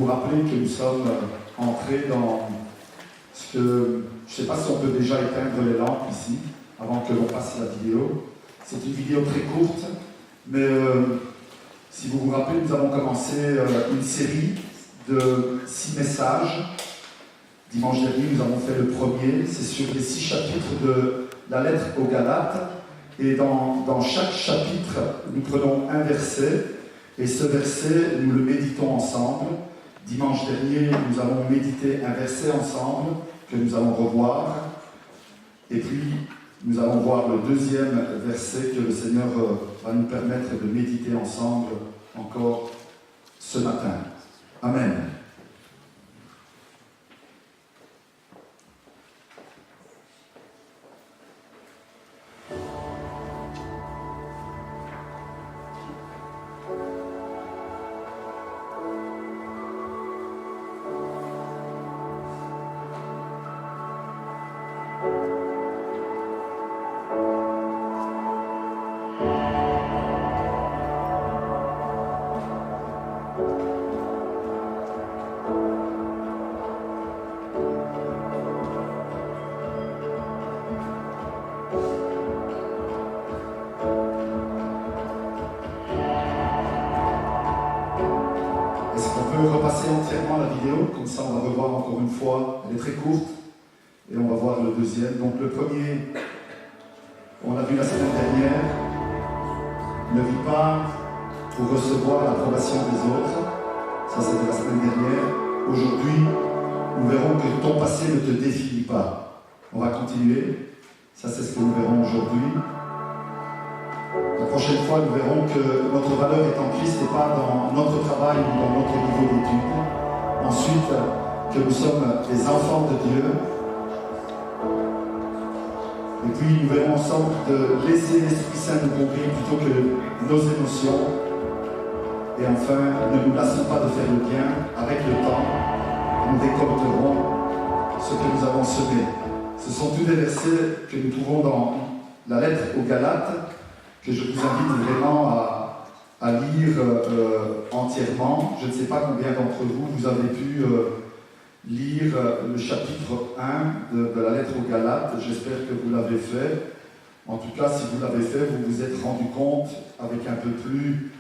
rappeler que nous sommes entrés dans ce que, je ne sais pas si on peut déjà éteindre les lampes ici, avant que l'on passe la vidéo. C'est une vidéo très courte, mais si vous vous rappelez, nous avons commencé une série de 6 messages. Dimanche dernier, nous avons fait le premier, c'est sur les 6 chapitres de la lettre aux Galates. Et dans chaque chapitre, nous prenons un verset, et ce verset, nous le méditons ensemble. Dimanche dernier, nous avons médité un verset ensemble, que nous allons revoir. Et puis, nous allons voir le deuxième verset que le Seigneur va nous permettre de méditer ensemble encore ce matin. Amen. Repasser entièrement la vidéo, comme ça on va revoir encore une fois, elle est très courte, et on va voir le deuxième. Donc le premier, on l'a vu la semaine dernière, ne vis pas pour recevoir l'approbation des autres, ça c'était la semaine dernière. Aujourd'hui, nous verrons que ton passé ne te définit pas. On va continuer, ça c'est ce que nous verrons aujourd'hui. La prochaine fois, nous verrons que notre valeur est en Christ et pas dans notre travail ou dans notre niveau d'études. Ensuite, que nous sommes des enfants de Dieu. Et puis, nous verrons ensemble de laisser l'Esprit Saint nous conduire plutôt que nos émotions. Et enfin, ne nous lassons pas de faire le bien. Avec le temps, nous récolterons ce que nous avons semé. Ce sont tous des versets que nous trouvons dans la lettre aux Galates, que je vous invite vraiment à lire entièrement. Je ne sais pas combien d'entre vous avez pu lire le chapitre 1 de la lettre aux Galates. J'espère que vous l'avez fait. En tout cas, si vous l'avez fait, vous vous êtes rendu compte avec un peu plus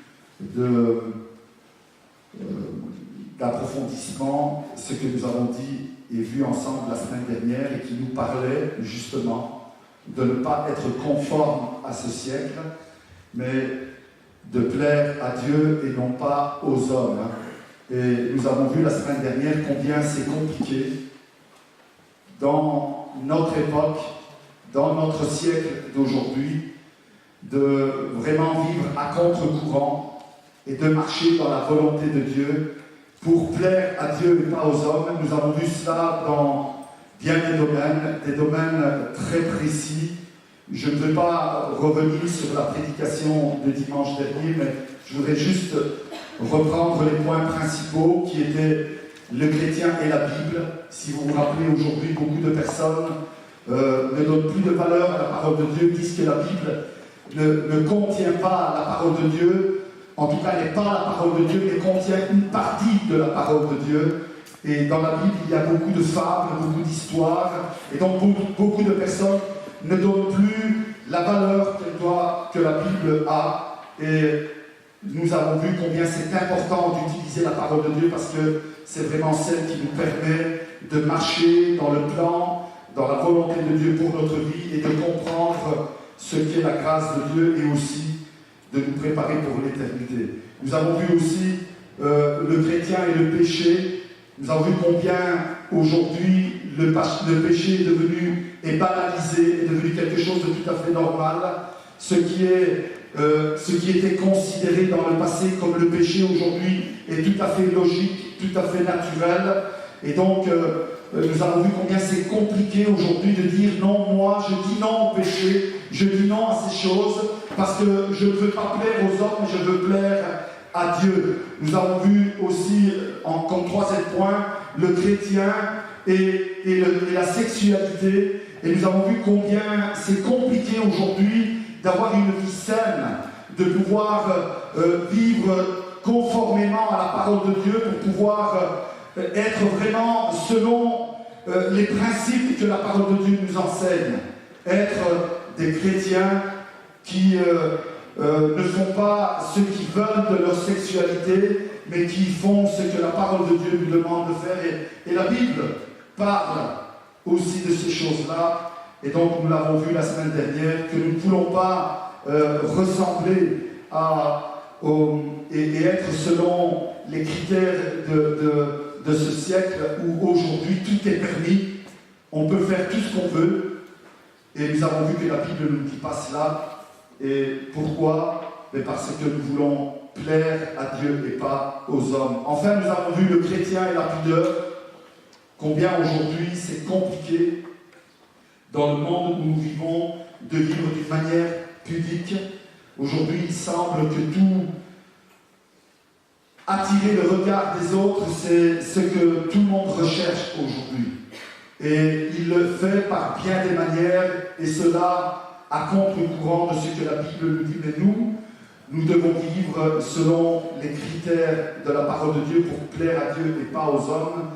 d'approfondissement ce que nous avons dit et vu ensemble la semaine dernière et qui nous parlait justement de ne pas être conforme à ce siècle, mais de plaire à Dieu et non pas aux hommes. Et nous avons vu la semaine dernière combien c'est compliqué dans notre époque, dans notre siècle d'aujourd'hui, de vraiment vivre à contre-courant et de marcher dans la volonté de Dieu pour plaire à Dieu et pas aux hommes. Nous avons vu cela dans bien des domaines très précis. Je ne veux pas revenir sur la prédication de dimanche dernier, mais je voudrais juste reprendre les points principaux qui étaient le chrétien et la Bible. Si vous vous rappelez, aujourd'hui, beaucoup de personnes ne donnent plus de valeur à la parole de Dieu, disent que la Bible ne contient pas la parole de Dieu. En tout cas, elle n'est pas la parole de Dieu, mais contient une partie de la parole de Dieu. Et dans la Bible, il y a beaucoup de fables, beaucoup d'histoires, et donc beaucoup de personnes ne donnent plus la valeur que la Bible a. Et nous avons vu combien c'est important d'utiliser la parole de Dieu parce que c'est vraiment celle qui nous permet de marcher dans le plan, dans la volonté de Dieu pour notre vie et de comprendre ce qu'est la grâce de Dieu et aussi de nous préparer pour l'éternité. Nous avons vu aussi le chrétien et le péché. Nous avons vu combien aujourd'hui le péché est banalisé, est devenu quelque chose de tout à fait normal. Ce qui était considéré dans le passé comme le péché aujourd'hui est tout à fait logique, tout à fait naturel. Et donc, nous avons vu combien c'est compliqué aujourd'hui de dire non, moi je dis non au péché, je dis non à ces choses, parce que je ne veux pas plaire aux hommes, je veux plaire à Dieu. Nous avons vu aussi, comme troisième point, le chrétien et la sexualité. Et nous avons vu combien c'est compliqué aujourd'hui d'avoir une vie saine, de pouvoir vivre conformément à la parole de Dieu pour pouvoir être vraiment selon les principes que la parole de Dieu nous enseigne. Être des chrétiens qui ne font pas ce qu'ils veulent de leur sexualité, mais qui font ce que la parole de Dieu nous demande de faire. Et la Bible parle aussi de ces choses-là. Et donc, nous l'avons vu la semaine dernière, que nous ne voulons pas ressembler et être selon les critères de ce siècle où aujourd'hui tout est permis. On peut faire tout ce qu'on veut. Et nous avons vu que la Bible ne nous dit pas cela. Et pourquoi? Mais parce que nous voulons plaire à Dieu et pas aux hommes. Enfin, nous avons vu le chrétien et la pudeur. Combien aujourd'hui c'est compliqué dans le monde où nous vivons de vivre d'une manière pudique. Aujourd'hui, il semble que tout attirer le regard des autres, c'est ce que tout le monde recherche aujourd'hui. Et il le fait par bien des manières, et cela à contre-courant de ce que la Bible nous dit. Mais nous devons vivre selon les critères de la parole de Dieu pour plaire à Dieu et pas aux hommes.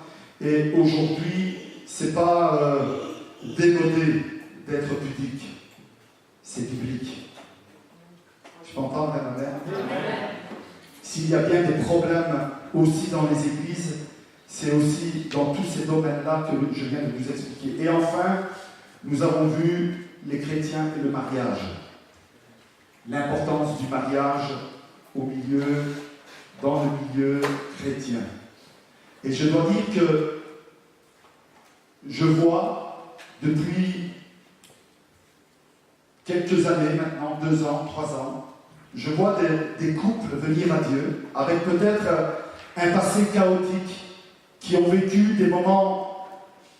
Et aujourd'hui, c'est pas démodé d'être pudique, c'est biblique. Je peux entendre ma mère? S'il y a bien des problèmes aussi dans les églises, c'est aussi dans tous ces domaines-là que je viens de vous expliquer. Et enfin, nous avons vu les chrétiens et le mariage. L'importance du mariage dans le milieu chrétien. Et je dois dire que je vois depuis quelques années maintenant, 2 ans, 3 ans, je vois des couples venir à Dieu avec peut-être un passé chaotique, qui ont vécu des moments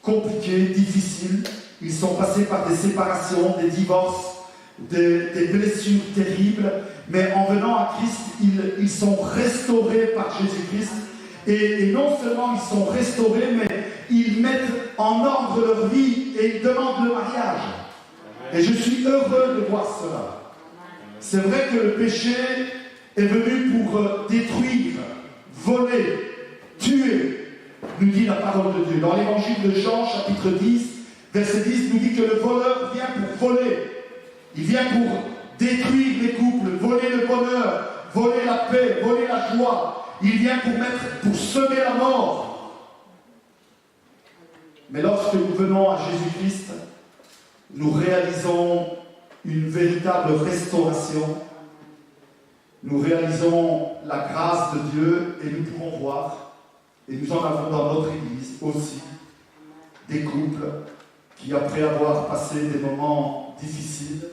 compliqués, difficiles. Ils sont passés par des séparations, des divorces, des blessures terribles, mais en venant à Christ, ils sont restaurés par Jésus-Christ. Et non seulement ils sont restaurés, mais ils mettent en ordre leur vie et ils demandent le mariage. Et je suis heureux de voir cela. C'est vrai que le péché est venu pour détruire, voler, tuer, nous dit la parole de Dieu. Dans l'évangile de Jean, chapitre 10, verset 10, nous dit que le voleur vient pour voler. Il vient pour détruire les couples, voler le bonheur, voler la paix, voler la joie. Il vient pour semer la mort. Mais lorsque nous venons à Jésus-Christ, nous réalisons une véritable restauration. Nous réalisons la grâce de Dieu et nous pouvons voir, et nous en avons dans notre Église aussi, des couples qui, après avoir passé des moments difficiles,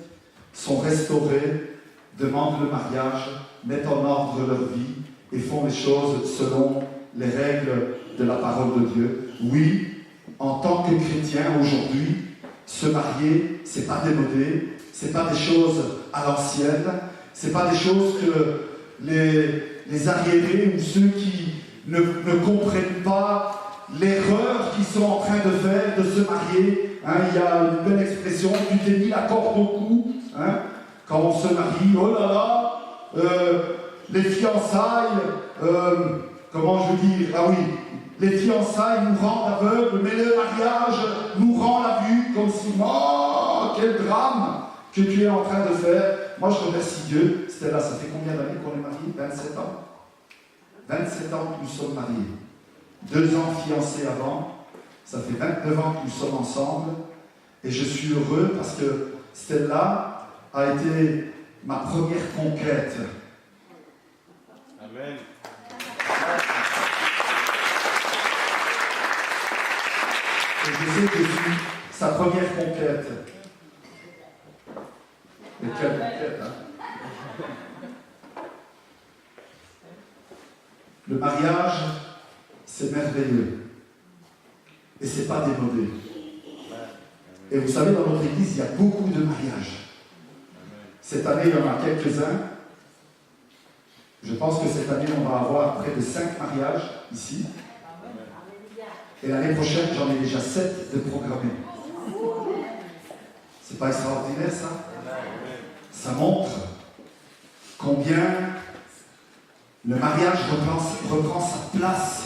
sont restaurés, demandent le mariage, mettent en ordre leur vie et font les choses selon les règles de la parole de Dieu. Oui, en tant que chrétien aujourd'hui, se marier, c'est pas démodé, c'est pas des choses à l'ancienne, c'est pas des choses que les arriérés ou ceux qui ne comprennent pas l'erreur qu'ils sont en train de faire, de se marier. Hein, il y a une belle expression, tu t'es mis la corde au cou, hein, quand on se marie, oh là là, les fiançailles, comment je veux dire, ah oui, les fiançailles nous rendent aveugles, mais le mariage nous rend la vue, comme si, oh, quel drame que tu es en train de faire. Moi, je remercie Dieu. Stella, ça fait combien d'années qu'on est mariés? 27 ans. 27 ans que nous sommes mariés. 2 ans fiancés avant. Ça fait 29 ans que nous sommes ensemble. Et je suis heureux parce que Stella a été ma première conquête. Amen. Et je sais que je suis sa première conquête. Et quelle conquête, hein? Le mariage, c'est merveilleux. Et c'est pas démodé. Et vous savez, dans notre église, il y a beaucoup de mariages. Cette année, il y en a quelques-uns. Je pense que cette année, on va avoir près de 5 mariages ici. Et l'année prochaine, j'en ai déjà 7 de programmés. C'est pas extraordinaire, ça? Ça montre combien le mariage reprend sa place.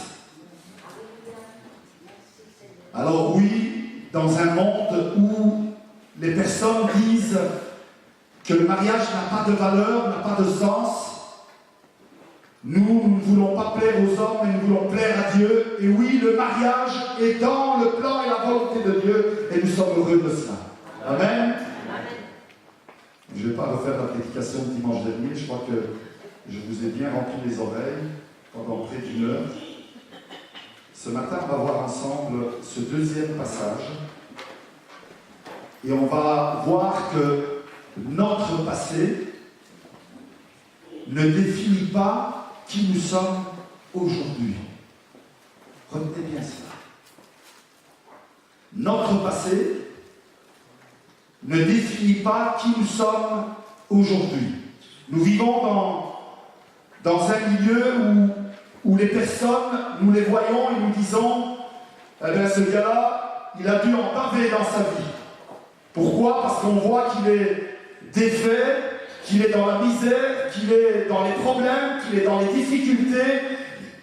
Alors oui, dans un monde où les personnes disent que le mariage n'a pas de valeur, n'a pas de sens, nous ne voulons pas plaire aux hommes, mais nous voulons plaire à Dieu. Et oui, le mariage est dans le plan et la volonté de Dieu, et nous sommes heureux de cela. Amen. Je ne vais pas refaire la prédication de dimanche dernier, je crois que je vous ai bien rempli les oreilles pendant près d'une heure. Ce matin, on va voir ensemble ce deuxième passage, et on va voir que notre passé ne définit pas qui nous sommes aujourd'hui. Retenez bien cela. Notre passé ne définit pas qui nous sommes aujourd'hui. Nous vivons dans un milieu où les personnes, nous les voyons et nous disons, eh bien ce gars-là, il a dû en baver dans sa vie. Pourquoi? Parce qu'on voit qu'il est défait, qu'il est dans la misère, qu'il est dans les problèmes, qu'il est dans les difficultés,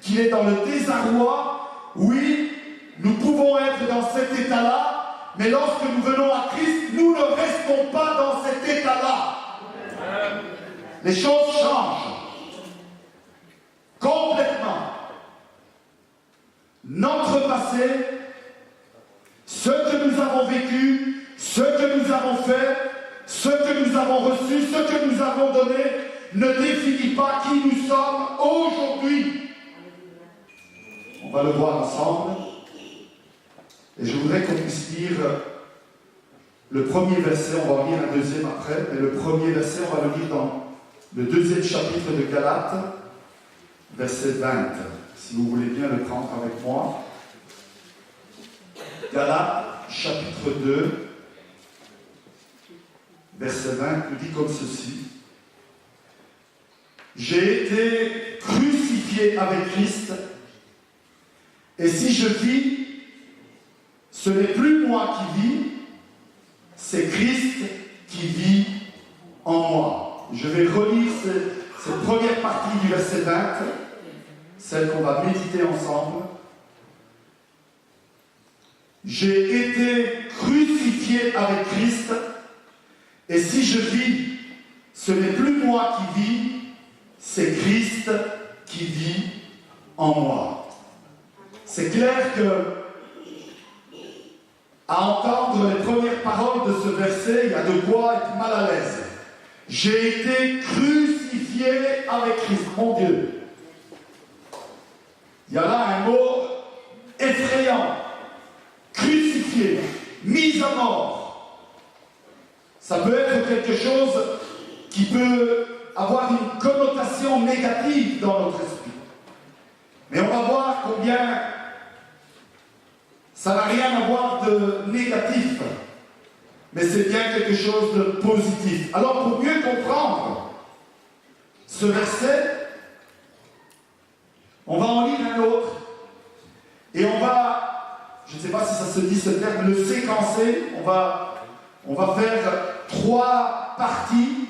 qu'il est dans le désarroi. Oui, nous pouvons être dans cet état-là, mais lorsque nous venons à Christ, nous ne restons pas dans cet état-là. Les choses changent complètement. Notre passé, ce que nous avons vécu, ce que nous avons fait, ce que nous avons reçu, ce que nous avons donné, ne définit pas qui nous sommes aujourd'hui. On va le voir ensemble. Et je voudrais qu'on puisse lire le premier verset, on va en lire un deuxième après, mais le premier verset, on va le lire dans le deuxième chapitre de Galates, verset 20. Si vous voulez bien le prendre avec moi. Galates, chapitre 2, verset 20, nous dit comme ceci. J'ai été crucifié avec Christ, et si je vis, ce n'est plus moi qui vis, c'est Christ qui vit en moi. Je vais relire cette première partie du verset 20, celle qu'on va méditer ensemble. J'ai été crucifié avec Christ, et si je vis, ce n'est plus moi qui vis, c'est Christ qui vit en moi. C'est clair que, à entendre les premières paroles de ce verset, il y a de quoi être mal à l'aise. J'ai été crucifié avec Christ, mon Dieu. Il y a là un mot effrayant. Crucifié, mis à mort. Ça peut être quelque chose qui peut avoir une connotation négative dans notre esprit. Mais on va voir combien ça n'a rien à voir de négatif. Mais c'est bien quelque chose de positif. Alors pour mieux comprendre ce verset, on va en lire un autre. Et on va, je ne sais pas si ça se dit ce terme, le séquencer. On va faire 3 parties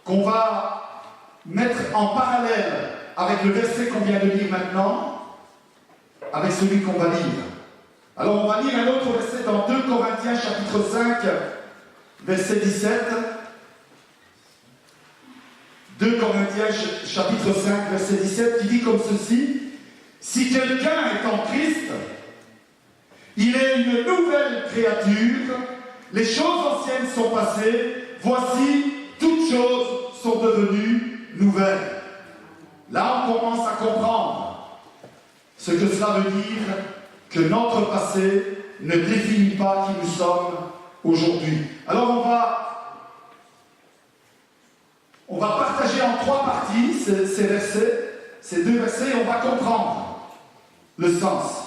qu'on va mettre en parallèle avec le verset qu'on vient de lire maintenant, avec celui qu'on va lire. Alors on va lire un autre verset dans 2 Corinthiens chapitre 5, verset 17. 2 Corinthiens chapitre 5, verset 17, qui dit comme ceci. Si quelqu'un est en Christ, il est une nouvelle créature, les choses anciennes sont passées, voici, toutes choses sont devenues nouvelles. Là, on commence à comprendre ce que cela veut dire que notre passé ne définit pas qui nous sommes aujourd'hui. Alors, on va partager en 3 parties ces versets, ces 2 versets, et on va comprendre le sens.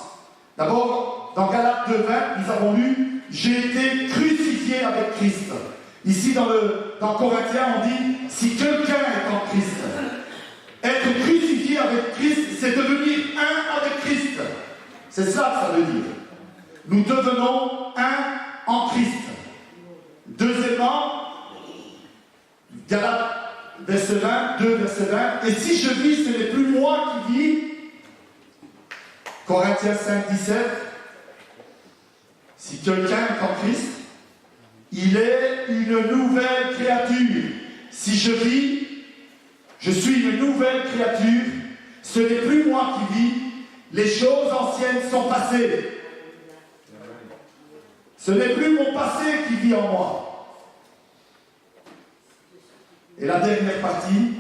D'abord, dans Galates 2:20, nous avons lu « J'ai été crucifié avec Christ ». Ici, dans Corinthiens, on dit « Si quelqu'un est en Christ ». Être crucifié avec Christ, c'est devenir un avec Christ. C'est ça que ça veut dire. Nous devenons un en Christ. Deuxièmement, Galates verset 20, 2, verset 20. Et si je vis, ce n'est plus moi qui vis. Corinthiens 5, 17. Si quelqu'un est en Christ, il est une nouvelle créature. Si je vis, je suis une nouvelle créature. Ce n'est plus moi qui vis. Les choses anciennes sont passées. Ce n'est plus mon passé qui vit en moi. Et la dernière partie,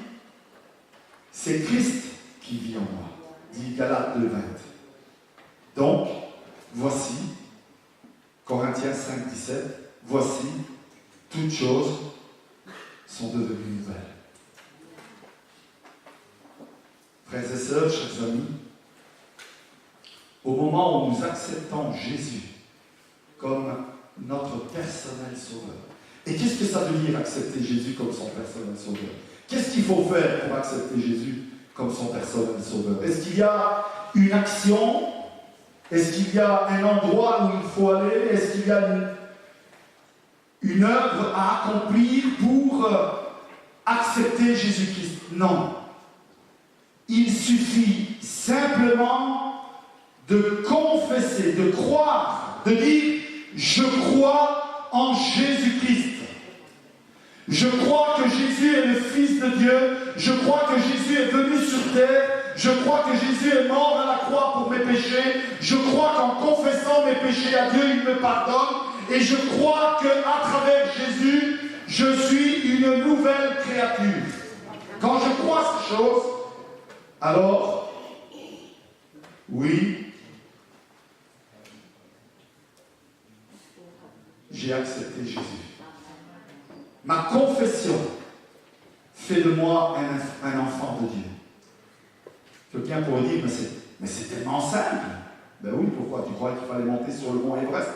c'est Christ qui vit en moi, dit Galates 2, 20. Donc, voici, Corinthiens 5, 17, voici, toutes choses sont devenues nouvelles. Frères et sœurs, chers amis, au moment où nous acceptons Jésus comme notre personnel sauveur, et qu'est-ce que ça veut dire accepter Jésus comme son personnel sauveur? Qu'est-ce qu'il faut faire pour accepter Jésus comme son personnel sauveur? Est-ce qu'il y a une action? Est-ce qu'il y a un endroit où il faut aller? Est-ce qu'il y a une œuvre à accomplir pour accepter Jésus-Christ? Non. Il suffit simplement de confesser, de croire, de dire « Je crois en Jésus-Christ ». Je crois que Jésus est le Fils de Dieu. Je crois que Jésus est venu sur terre. Je crois que Jésus est mort à la croix pour mes péchés. Je crois qu'en confessant mes péchés à Dieu, il me pardonne. Et je crois qu'à travers Jésus, je suis une nouvelle créature. Quand je crois ces choses, alors, oui, j'ai accepté Jésus. Ma confession fait de moi un enfant de Dieu. Quelqu'un pourrait dire, mais c'est tellement simple. Ben oui, pourquoi? Tu crois qu'il fallait monter sur le mont Everest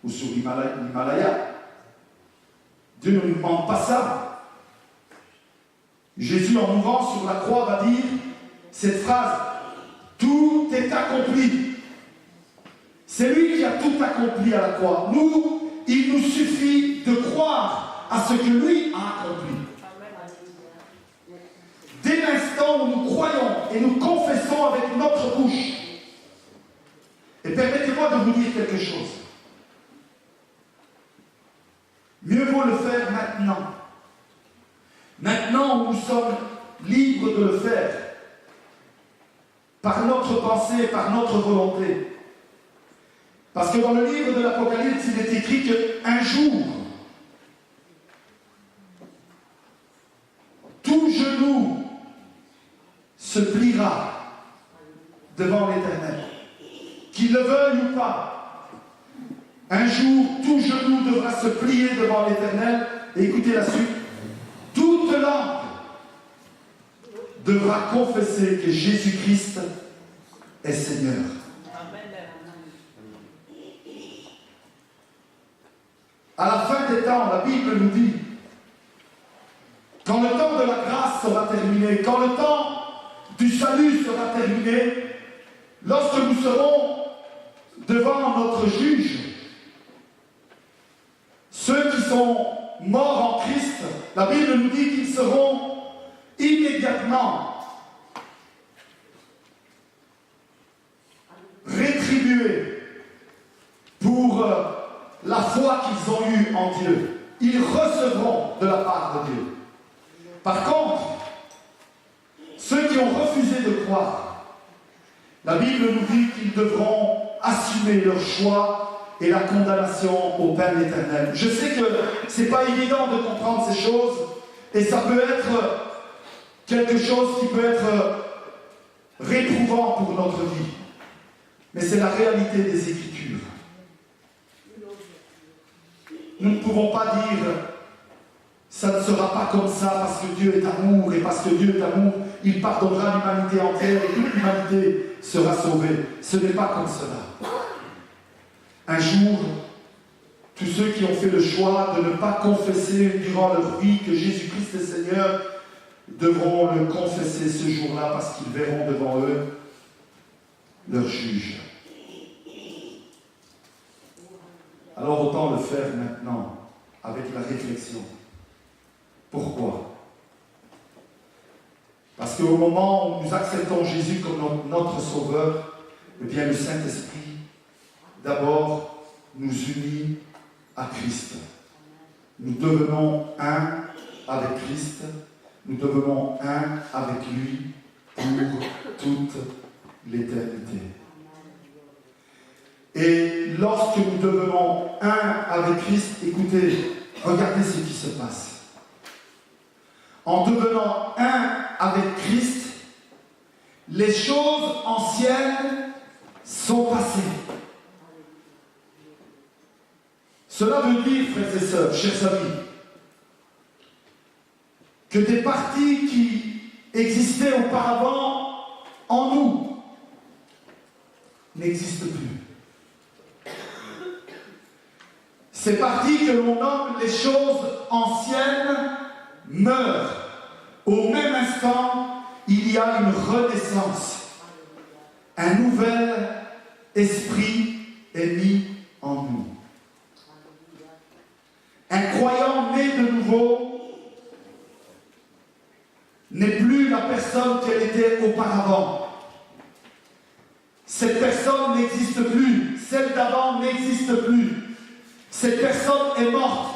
ou sur l'Himalaya? Dieu ne nous demande pas ça. Jésus, en mourant sur la croix, va dire cette phrase, tout est accompli. C'est lui qui a tout accompli à la croix. Nous, il nous suffit de croire à ce que lui a accompli. Dès l'instant où nous croyons et nous confessons avec notre bouche, et permettez-moi de vous dire quelque chose. Mieux vaut le faire maintenant. Maintenant où nous sommes libres de le faire, par notre pensée, par notre volonté. Parce que dans le livre de l'Apocalypse, il est écrit qu'un jour, tout genou se pliera devant l'Éternel. Qu'il le veuille ou pas, un jour, tout genou devra se plier devant l'Éternel. Et écoutez la suite. Toute langue devra confesser que Jésus-Christ est Seigneur. À la fin des temps, la Bible nous dit, quand le temps de la grâce sera terminé, quand le temps du salut sera terminé, lorsque nous serons devant notre juge, ceux qui sont morts en Christ, la Bible nous dit qu'ils seront immédiatement rétribués pour la foi qu'ils ont eue en Dieu. Ils recevront de la part de Dieu. Par contre, ceux qui ont refusé de croire, la Bible nous dit qu'ils devront assumer leur choix et la condamnation au peine éternelle. Je sais que ce n'est pas évident de comprendre ces choses, et ça peut être quelque chose qui peut être réprouvant pour notre vie. Mais c'est la réalité des Écritures. Nous ne pouvons pas dire ça ne sera pas comme ça parce que Dieu est amour, et parce que Dieu est amour, il pardonnera l'humanité entière et toute l'humanité sera sauvée. Ce n'est pas comme cela. Un jour, tous ceux qui ont fait le choix de ne pas confesser durant leur vie que Jésus-Christ est Seigneur devront le confesser ce jour-là parce qu'ils verront devant eux leur juge. Alors autant le faire maintenant avec la réflexion. Pourquoi? Parce qu'au moment où nous acceptons Jésus comme notre Sauveur, eh bien le Saint-Esprit, d'abord, nous unit à Christ. Nous devenons un avec Christ, nous devenons un avec lui pour toute l'éternité. Et lorsque nous devenons un avec Christ, écoutez, regardez ce qui se passe. En devenant un avec Christ, les choses anciennes sont passées. Cela veut dire, frères et sœurs, chers amis, que des parties qui existaient auparavant en nous n'existent plus. Ces parties que l'on nomme les choses anciennes meurent. Au même instant, il y a une renaissance. Un nouvel esprit est mis en nous. Un croyant né de nouveau n'est plus la personne qu'elle était auparavant. Cette personne n'existe plus. Celle d'avant n'existe plus. Cette personne est morte.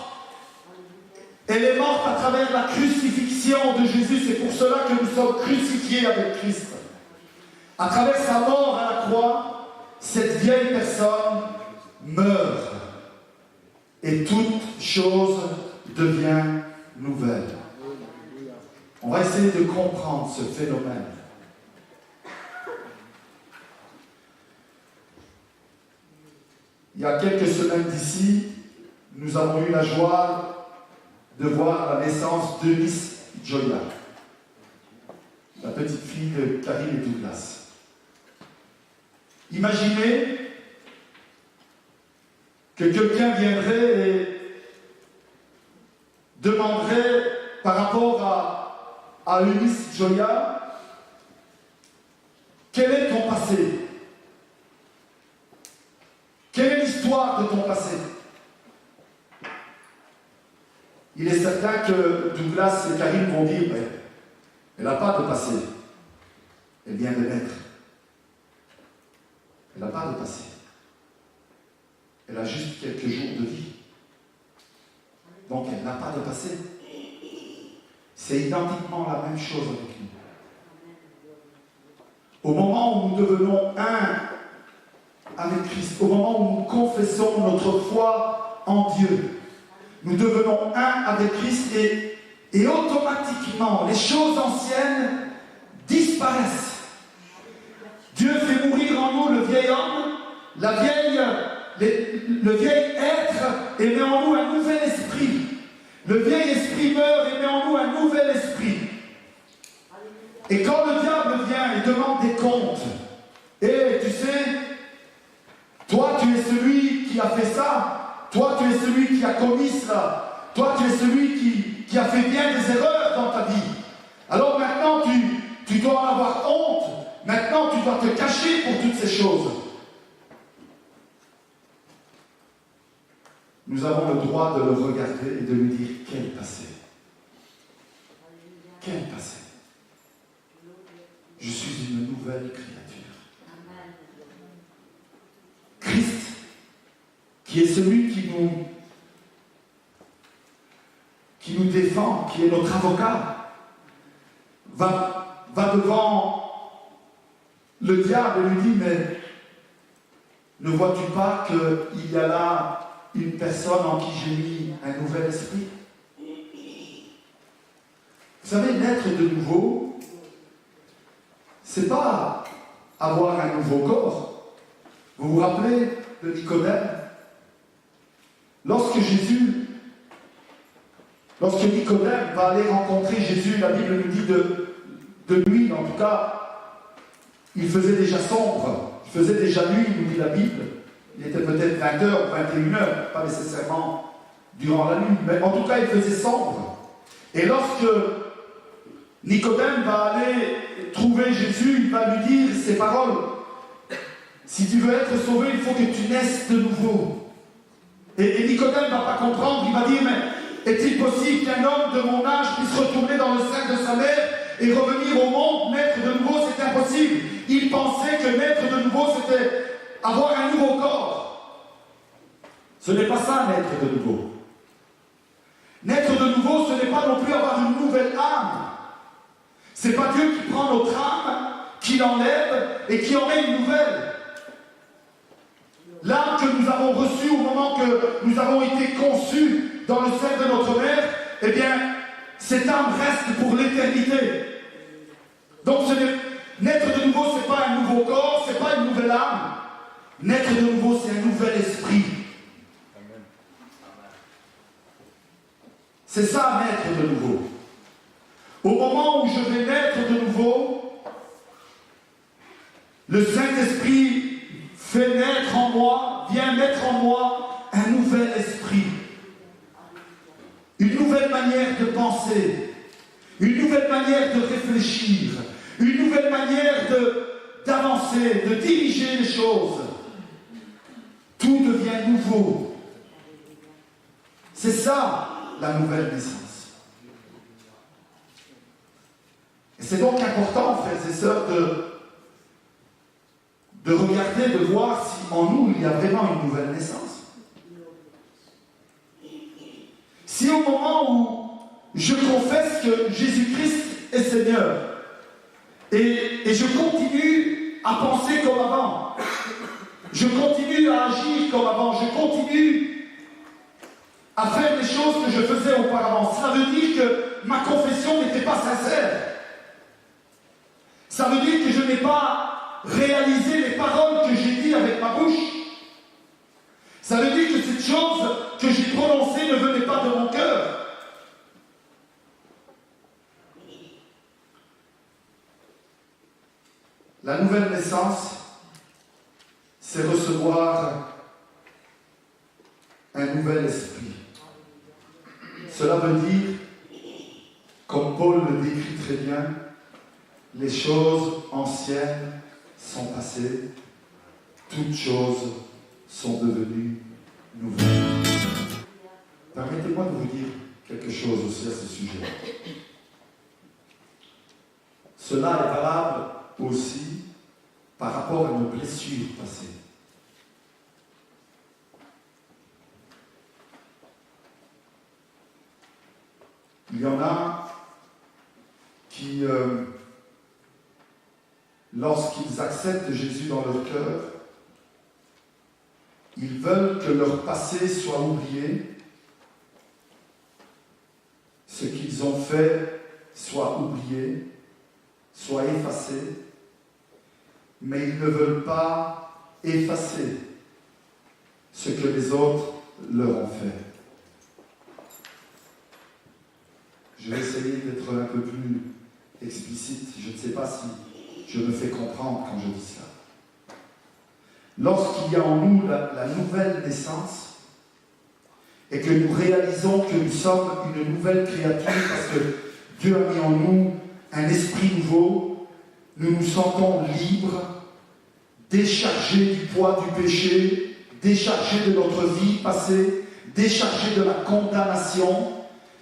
Elle est morte à travers la crucifixion de Jésus. C'est pour cela que nous sommes crucifiés avec Christ. À travers sa mort à la croix, cette vieille personne meurt. Et toute chose devient nouvelle. On va essayer de comprendre ce phénomène. Il y a quelques semaines d'ici, nous avons eu la joie de voir la naissance d'Eunice Joya, la petite fille de Karine et Douglas. Imaginez que quelqu'un viendrait et demanderait par rapport à Eunice Joya, quel est ton passé? Quelle est l'histoire de ton passé? Il est certain que Douglas et Karine vont dire, mais elle n'a pas de passé. Elle vient de naître. Elle n'a pas de passé. Elle a juste quelques jours de vie. Donc elle n'a pas de passé. C'est identiquement la même chose avec nous. Au moment où nous devenons un avec Christ, au moment où nous confessons notre foi en Dieu, nous devenons un avec Christ et automatiquement les choses anciennes disparaissent. Dieu fait mourir en nous le vieil homme, le vieil être et met en nous un nouvel esprit. Le vieil esprit meurt et met en nous un nouvel esprit. Et quand le diable vient et demande des comptes, et tu sais, toi tu es celui qui a fait ça, toi, tu es celui qui a commis cela. Toi, tu es celui qui a fait bien des erreurs dans ta vie. Alors maintenant, tu dois en avoir honte. Maintenant, tu dois te cacher pour toutes ces choses. Nous avons le droit de le regarder et de lui dire, quel passé? Quel passé? Je suis une nouvelle créature. Christ, qui est celui qui nous défend, qui est notre avocat, va devant le diable et lui dit, mais ne vois-tu pas qu'il y a là une personne en qui j'ai mis un nouvel esprit? Vous savez, naître de nouveau, c'est pas avoir un nouveau corps. Vous vous rappelez de Nicodème? Lorsque Nicodème va aller rencontrer Jésus, la Bible nous dit de nuit, en tout cas, il faisait déjà sombre, il faisait déjà nuit, nous dit la Bible. Il était peut-être 20h ou 21h, pas nécessairement durant la nuit, mais en tout cas, il faisait sombre. Et lorsque Nicodème va aller trouver Jésus, il va lui dire ces paroles. Si tu veux être sauvé, il faut que tu naisses de nouveau. Et Nicodème ne va pas comprendre, il va dire, mais est-il possible qu'un homme de mon âge puisse retourner dans le sein de sa mère et revenir au monde, naître de nouveau, c'est impossible. Ils pensaient que naître de nouveau, c'était avoir un nouveau corps. Ce n'est pas ça, naître de nouveau. Naître de nouveau, ce n'est pas non plus avoir une nouvelle âme. Ce n'est pas Dieu qui prend notre âme, qui l'enlève et qui en met une nouvelle. L'âme que nous avons reçue au moment que nous avons été conçus dans le sein de notre mère, eh bien, cette âme reste pour l'éternité. Donc, naître de nouveau, ce n'est pas un nouveau corps, ce n'est pas une nouvelle âme. Naître de nouveau, c'est un nouvel esprit. C'est ça, naître de nouveau. Au moment où je vais naître de nouveau, le Saint-Esprit fait naître en moi, vient mettre en moi un nouvel esprit. Une nouvelle manière de penser, une nouvelle manière de réfléchir, une nouvelle manière d'avancer, de diriger les choses. Tout devient nouveau. C'est ça, la nouvelle naissance. Et c'est donc important, frères et sœurs, de regarder, de voir si en nous il y a vraiment une nouvelle naissance. Si au moment où je confesse que Jésus-Christ est Seigneur, et je continue à penser comme avant, je continue à agir comme avant, je continue à faire les choses que je faisais auparavant, cela veut dire que ma confession n'était pas sincère. Ça veut dire que je n'ai pas réalisé les paroles que j'ai dites avec ma bouche. Ça veut dire que cette chose que j'ai prononcée ne venait pas de mon cœur. La nouvelle naissance, c'est recevoir un nouvel esprit. Cela veut dire, comme Paul le décrit très bien, les choses anciennes sont passées, toutes choses sont devenues nouvelles. Permettez-moi de vous dire quelque chose aussi à ce sujet. Cela est valable aussi par rapport à nos blessures passées. Il y en a qui, lorsqu'ils acceptent Jésus dans leur cœur, ils veulent que leur passé soit oublié, ce qu'ils ont fait soit oublié, soit effacé, mais ils ne veulent pas effacer ce que les autres leur ont fait. Je vais essayer d'être un peu plus explicite. Je ne sais pas si je me fais comprendre quand je dis ça. Lorsqu'il y a en nous la nouvelle naissance et que nous réalisons que nous sommes une nouvelle créature parce que Dieu a mis en nous un esprit nouveau, nous nous sentons libres, déchargés du poids du péché, déchargés de notre vie passée, déchargés de la condamnation.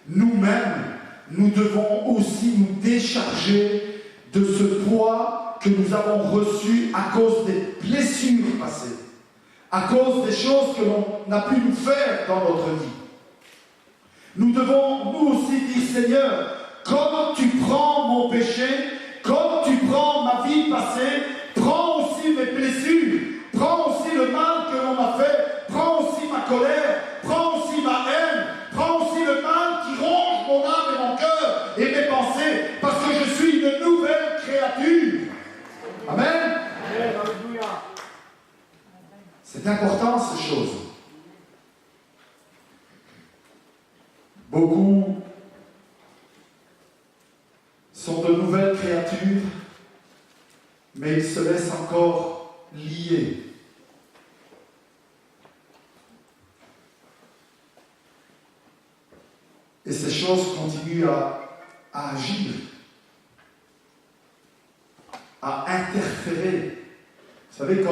Nous-mêmes, nous devons aussi nous décharger de ce poids que nous avons reçu à cause des blessures passées, à cause des choses que l'on a pu nous faire dans notre vie. Nous devons nous aussi dire, Seigneur, comme tu prends mon péché, comme tu prends ma vie passée, prends aussi mes blessures, prends aussi le mal que l'on m'a fait, prends aussi ma colère, prends aussi ma haine, prends aussi le mal qui ronge mon âme et mon cœur et mes pensées, parce que je suis une nouvelle créature. Amen. C'est important ces choses. Beaucoup sont de nouvelles créatures, mais ils se laissent encore lier. Et ces choses continuent à agir, à interférer. Vous savez,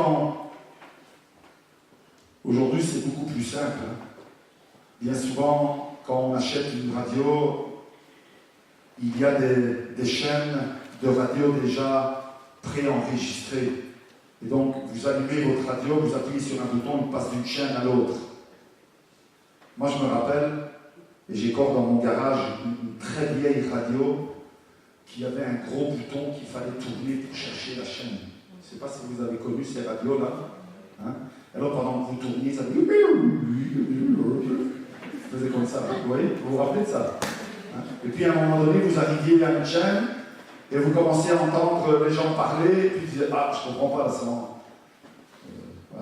aujourd'hui c'est beaucoup plus simple. Bien souvent, quand on achète une radio, il y a des chaînes de radio déjà préenregistrées. Et donc, vous allumez votre radio, vous appuyez sur un bouton, il passe d'une chaîne à l'autre. Moi, je me rappelle, et j'ai encore dans mon garage une très vieille radio qui avait un gros bouton qu'il fallait tourner pour chercher la chaîne. Je ne sais pas si vous avez connu ces radios-là. Hein? Alors, pendant que vous tourniez, ça faisait comme ça. Vous voyez? Vous vous rappelez de ça? Hein? Et puis, à un moment donné, vous arriviez à une chaîne et vous commencez à entendre les gens parler, et puis vous dites, ah, je ne comprends pas,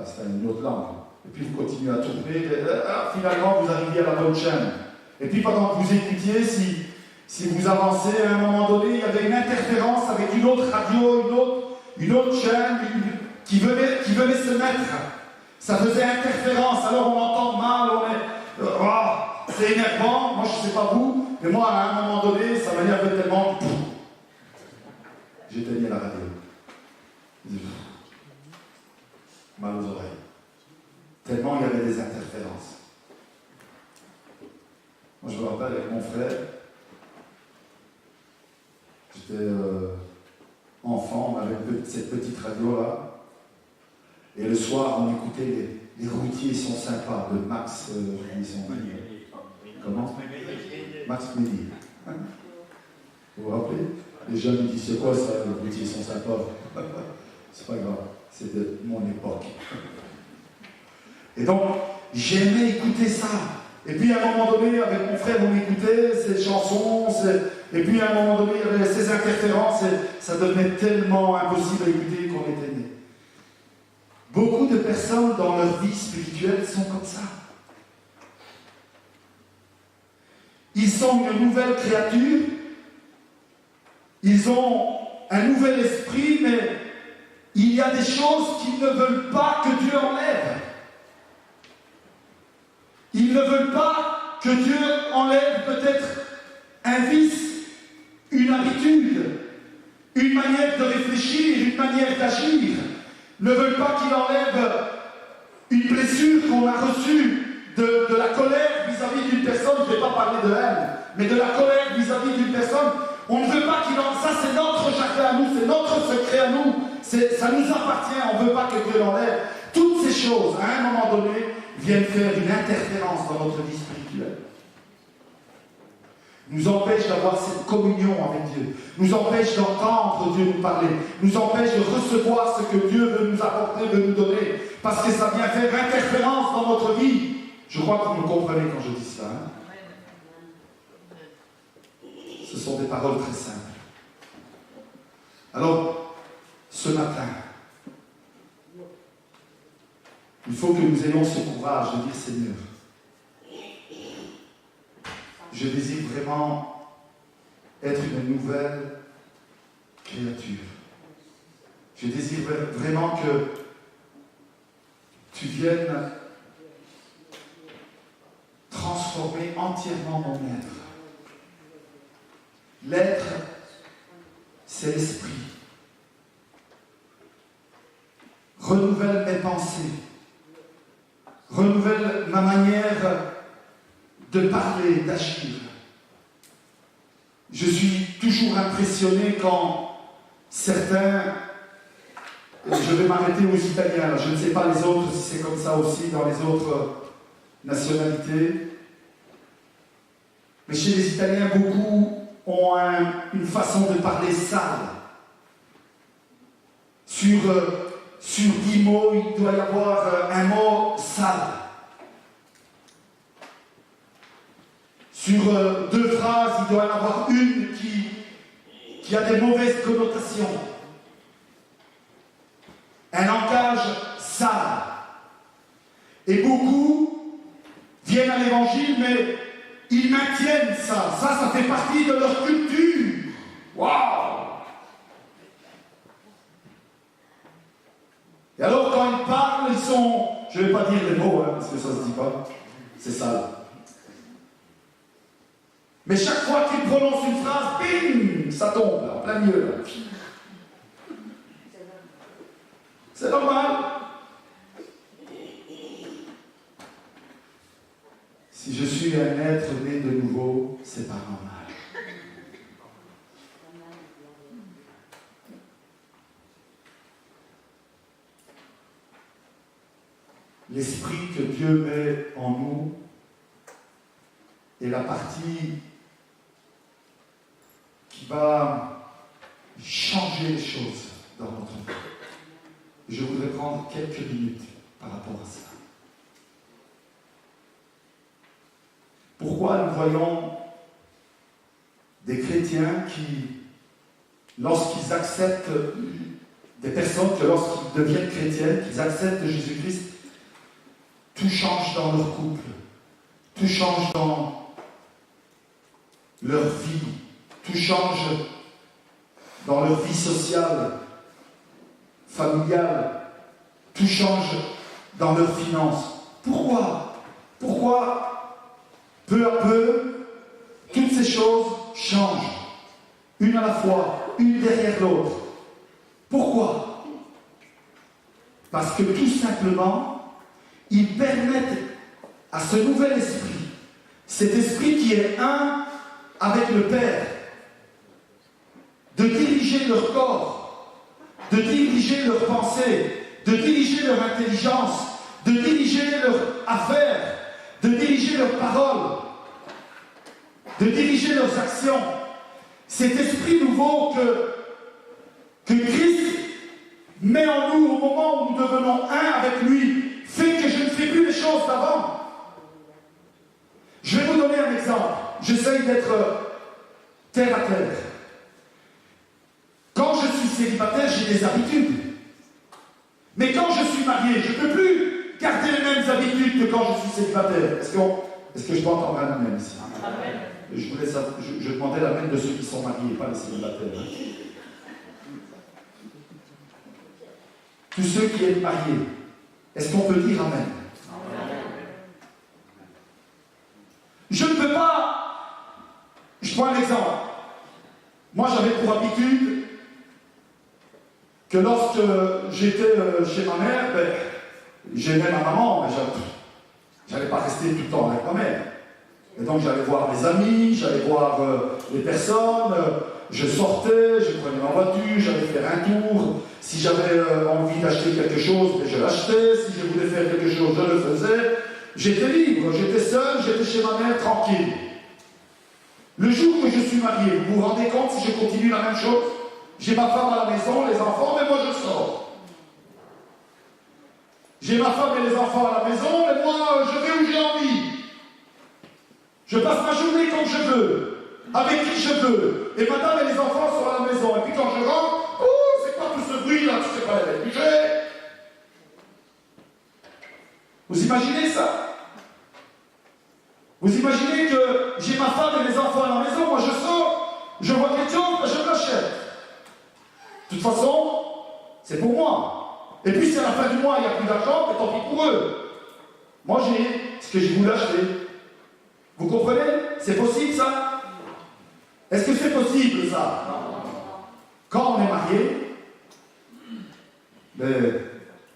c'est une autre langue. Et puis vous continuez à tourner, et finalement vous arrivez à la bonne chaîne. Et puis pendant que vous écoutiez, si vous avancez, à un moment donné, il y avait une interférence avec une autre radio, une autre chaîne qui venait se mettre. Ça faisait interférence, alors on entend mal, c'est énervant, moi je ne sais pas vous, mais moi à un moment donné, ça m'énervait tellement, j'éteignais la radio. Mal aux oreilles. Tellement il y avait des interférences. Moi, je me rappelle avec mon frère, j'étais enfant, on avait cette petite radio-là, et le soir, on écoutait les routiers sont sympas de Max. Comment? Max Mehdi. Vous vous rappelez? Les jeunes me disent, c'est quoi ça, les routiers sont sympas? C'est pas grave, c'est de mon époque. Et donc, j'aimais écouter ça. Et puis, à un moment donné, avec mon frère, on écoutait ces chansons, et puis, à un moment donné, il y avait ces interférences, et ça devenait tellement impossible à écouter qu'on était né. Beaucoup de personnes dans leur vie spirituelle sont comme ça. Ils sont une nouvelle créature, ils ont un nouvel esprit, mais il y a des choses qu'ils ne veulent pas que Dieu enlève. Ils ne veulent pas que Dieu enlève peut-être un vice, une habitude, une manière de réfléchir, une manière d'agir. Ne veulent pas qu'il enlève une blessure qu'on a reçue de la colère vis-à-vis d'une personne. Je ne vais pas parler de haine, mais de la colère vis-à-vis d'une personne. On ne veut pas qu'il enlève. Ça, c'est notre jardin à nous, c'est notre secret à nous. Ça nous appartient, on ne veut pas que Dieu l'enlève. Toutes ces choses, à un moment donné, viennent faire une interférence dans notre vie spirituelle. Nous empêchent d'avoir cette communion avec Dieu, nous empêchent d'entendre Dieu nous parler, nous empêchent de recevoir ce que Dieu veut nous apporter, veut nous donner, parce que ça vient faire interférence dans notre vie. Je crois que vous me comprenez quand je dis ça. Hein? Ce sont des paroles très simples. Alors, ce matin, il faut que nous ayons ce courage de dire, Seigneur, je désire vraiment être une nouvelle créature. Je désire vraiment que tu viennes transformer entièrement mon être. L'être, c'est l'esprit. Renouvelle mes pensées. Renouvelle ma manière de parler, d'agir. Je suis toujours impressionné quand certains, je vais m'arrêter aux Italiens, je ne sais pas les autres si c'est comme ça aussi dans les autres nationalités, mais chez les Italiens, beaucoup ont une façon de parler sale. Sur 10 mots, il doit y avoir un mot sale. Sur 2 phrases, il doit y en avoir une qui a des mauvaises connotations. Un langage sale. Et beaucoup viennent à l'évangile, mais ils maintiennent ça. Ça fait partie de leur culture. Waouh! Et alors, quand ils parlent, ils sont... Je ne vais pas dire les mots, parce que ça ne se dit pas. C'est sale. Mais chaque fois qu'ils prononcent une phrase, bing, ça tombe, là, en plein milieu. Là. C'est normal. Si je suis un être né de nouveau, c'est pas normal. l'esprit que Dieu met en nous est la partie qui va changer les choses dans notre vie. Je voudrais prendre quelques minutes par rapport à ça. Pourquoi nous voyons des chrétiens qui, lorsqu'ils acceptent, des personnes que lorsqu'ils deviennent chrétiennes, qu'ils acceptent Jésus-Christ, tout change dans leur couple, tout change dans leur vie, tout change dans leur vie sociale, familiale, tout change dans leurs finances. Pourquoi? Pourquoi, peu à peu, toutes ces choses changent, une à la fois, une derrière l'autre? Pourquoi? Parce que tout simplement, ils permettent à ce nouvel esprit, cet esprit qui est un avec le Père, de diriger leur corps, de diriger leurs pensées, de diriger leur intelligence, de diriger leurs affaires, de diriger leurs paroles, de diriger leurs actions. Cet esprit nouveau que Christ met en nous au moment où nous devenons un avec lui, fait que je ne fais plus les choses d'avant. Je vais vous donner un exemple. J'essaye d'être terre à terre. Quand je suis célibataire, j'ai des habitudes. Mais quand je suis marié, je ne peux plus garder les mêmes habitudes que quand je suis célibataire. Est-ce que je peux entendre un amen ici? Amen. Je demandais l'amen de ceux qui sont mariés, pas les célibataires. Tous ceux qui êtes mariés, est-ce qu'on peut dire amen? Amen. Je ne peux pas. Je prends un exemple. Moi, j'avais pour habitude que lorsque j'étais chez ma mère, j'aimais ma maman, mais j'allais pas rester tout le temps avec ma mère. Et donc j'allais voir mes amis, j'allais voir les personnes, je sortais, je prenais ma voiture, j'allais faire un tour. Si j'avais envie d'acheter quelque chose, je l'achetais. Si je voulais faire quelque chose, je le faisais. J'étais libre, j'étais seul, j'étais chez ma mère tranquille. Le jour que je suis marié, vous vous rendez compte si je continue la même chose? J'ai ma femme à la maison, les enfants, mais moi je sors. J'ai ma femme et les enfants à la maison, mais moi je vais où j'ai envie. Je passe ma journée comme je veux, avec qui je veux. Et madame et les enfants sont à la maison. Et puis quand je rentre, oh, c'est quoi tout ce bruit là? Tu sais pas les budgets. Vous imaginez ça? Vous imaginez que j'ai ma femme et les enfants à la maison, moi je sors, je vois quelque chose, je l'achète. De toute façon, c'est pour moi. Et puis si à la fin du mois il n'y a plus d'argent, tant pis pour eux. Moi j'ai ce que je voulais acheter. Vous comprenez? C'est possible ça? Est-ce que c'est possible ça? Quand on est marié,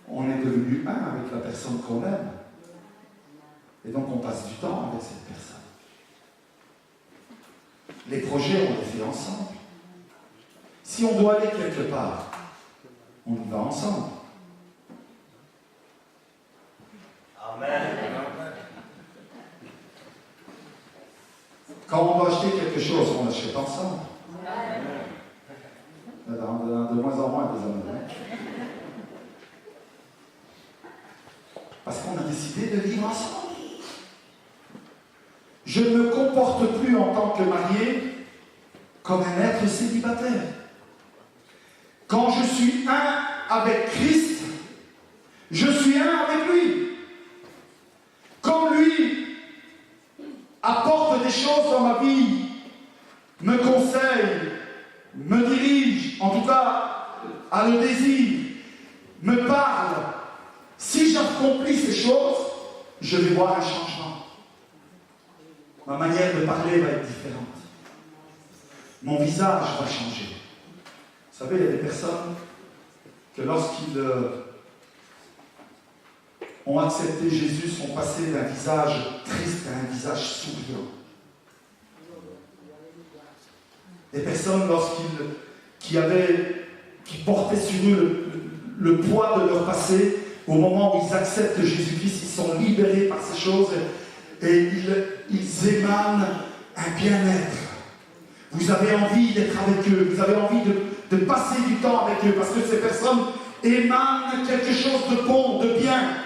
on est devenu un avec la personne qu'on aime. Et donc on passe du temps avec cette personne. Les projets, on les fait ensemble. Si on doit aller quelque part, on y va ensemble. Amen. Quand on doit acheter quelque chose, on l'achète ensemble. De moins en moins, des amis. Parce qu'on a décidé de vivre ensemble. Je ne me comporte plus en tant que marié comme un être célibataire. Quand je suis un avec Christ, je suis un avec lui. Comme lui apporte des choses dans ma vie, me conseille, me dirige, en tout cas a le désir, me parle. Si j'accomplis ces choses, je vais voir un changement. Ma manière de parler va être différente. Mon visage va changer. Vous savez, il y a des personnes que lorsqu'ils ont accepté Jésus, sont passés d'un visage triste à un visage souriant. Des personnes, qui portaient sur eux le poids de leur passé, au moment où ils acceptent Jésus-Christ, ils sont libérés par ces choses et ils émanent un bien-être. Vous avez envie d'être avec eux, vous avez envie de passer du temps avec eux, parce que ces personnes émanent quelque chose de bon, de bien,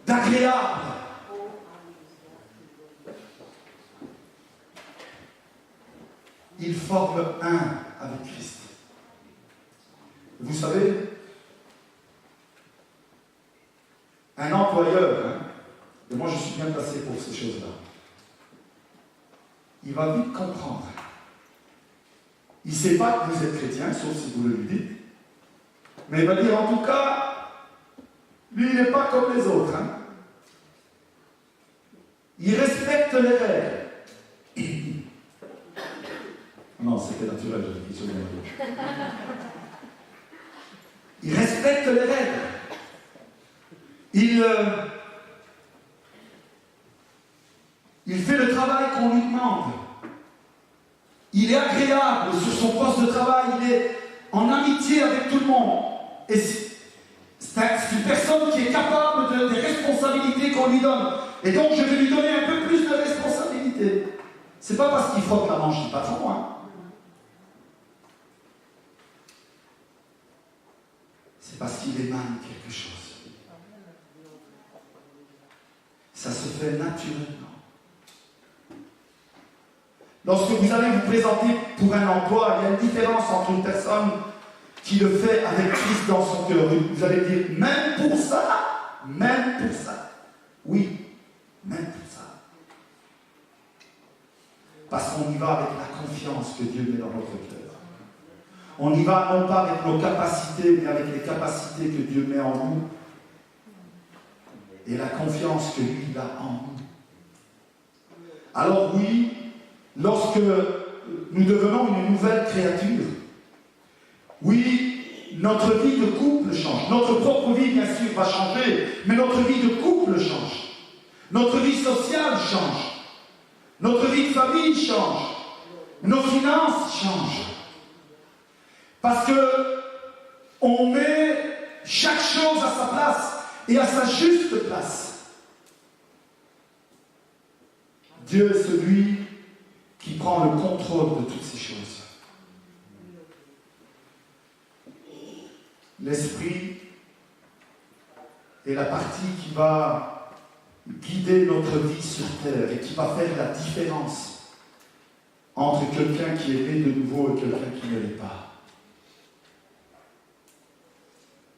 d'agréable. Ils forment un avec Christ. Vous savez, un employeur, et moi je suis bien placé pour ces choses-là, il va vite comprendre. Il ne sait pas que vous êtes chrétien, sauf si vous le lui dites, mais il va dire en tout cas, lui il n'est pas comme les autres. Il respecte les règles. Non, c'était naturel, je dis ça. Il respecte les règles. Il fait le travail qu'on lui demande. Il est agréable sur son poste de travail. Il est en amitié avec tout le monde. Et c'est une personne qui est capable des responsabilités qu'on lui donne. Et donc, je vais lui donner un peu plus de responsabilités. C'est pas parce qu'il frotte la manche du patron, C'est parce qu'il émane quelque chose. Ça se fait naturellement. Lorsque vous allez vous présenter pour un emploi, il y a une différence entre une personne qui le fait avec Christ dans son cœur. Vous allez dire, même pour ça, oui, même pour ça. Parce qu'on y va avec la confiance que Dieu met dans notre cœur. On y va non pas avec nos capacités, mais avec les capacités que Dieu met en nous. Et la confiance que lui a en nous. Alors oui, lorsque nous devenons une nouvelle créature, oui, notre vie de couple change. Notre propre vie, bien sûr, va changer, mais notre vie de couple change. Notre vie sociale change. Notre vie de famille change. Nos finances changent. Parce que on met chaque chose à sa place et à sa juste place. Dieu est celui qui prend le contrôle de toutes ces choses. L'esprit est la partie qui va guider notre vie sur terre et qui va faire la différence entre quelqu'un qui est né de nouveau et quelqu'un qui ne l'est pas.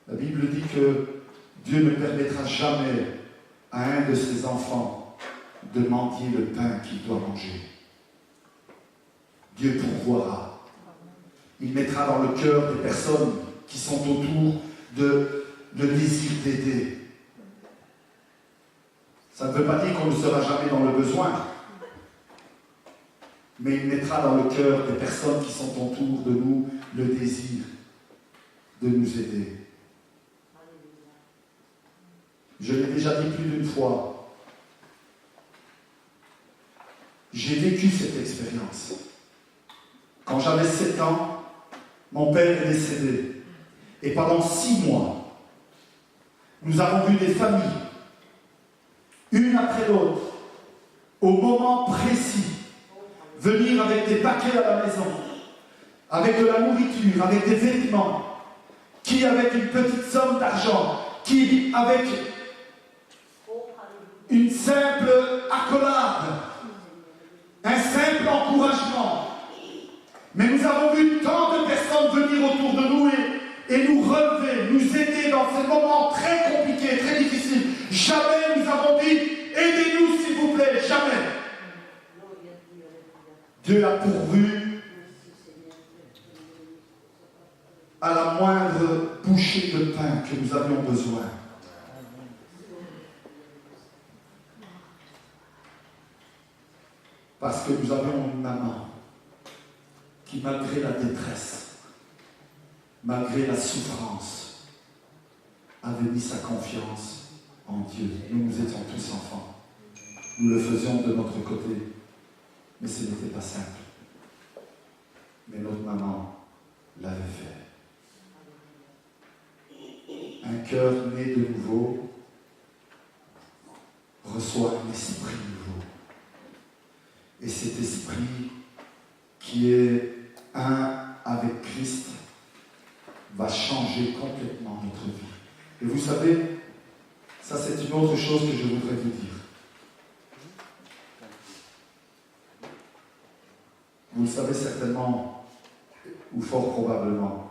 La Bible dit que Dieu ne permettra jamais à un de ses enfants de mendier le pain qu'il doit manger. Dieu pourvoira. Il mettra dans le cœur des personnes qui sont autour le désir d'aider. Ça ne veut pas dire qu'on ne sera jamais dans le besoin, mais il mettra dans le cœur des personnes qui sont autour de nous le désir de nous aider. Je l'ai déjà dit plus d'une fois. J'ai vécu cette expérience. Quand j'avais 7 ans, mon père est décédé. Et pendant 6 mois, nous avons vu des familles, une après l'autre, au moment précis, venir avec des paquets à la maison, avec de la nourriture, avec des vêtements, qui avec une petite somme d'argent, qui avec une simple accolade, un simple encouragement. Mais nous avons vu tant de personnes venir autour de nous et nous relever, nous aider dans ces moments très compliqués, très difficiles. Jamais nous avons dit, aidez-nous s'il vous plaît, jamais. Dieu a pourvu à la moindre bouchée de pain que nous avions besoin. Parce que nous avions une maman qui, malgré la détresse, malgré la souffrance, avait mis sa confiance en Dieu. Nous étions tous enfants. Nous le faisions de notre côté, mais ce n'était pas simple. Mais notre maman l'avait fait. un cœur né de nouveau reçoit un esprit nouveau. Et cet esprit qui est un avec Christ va changer complètement notre vie. Et vous savez, ça c'est une autre chose que je voudrais vous dire. Vous le savez certainement, ou fort probablement.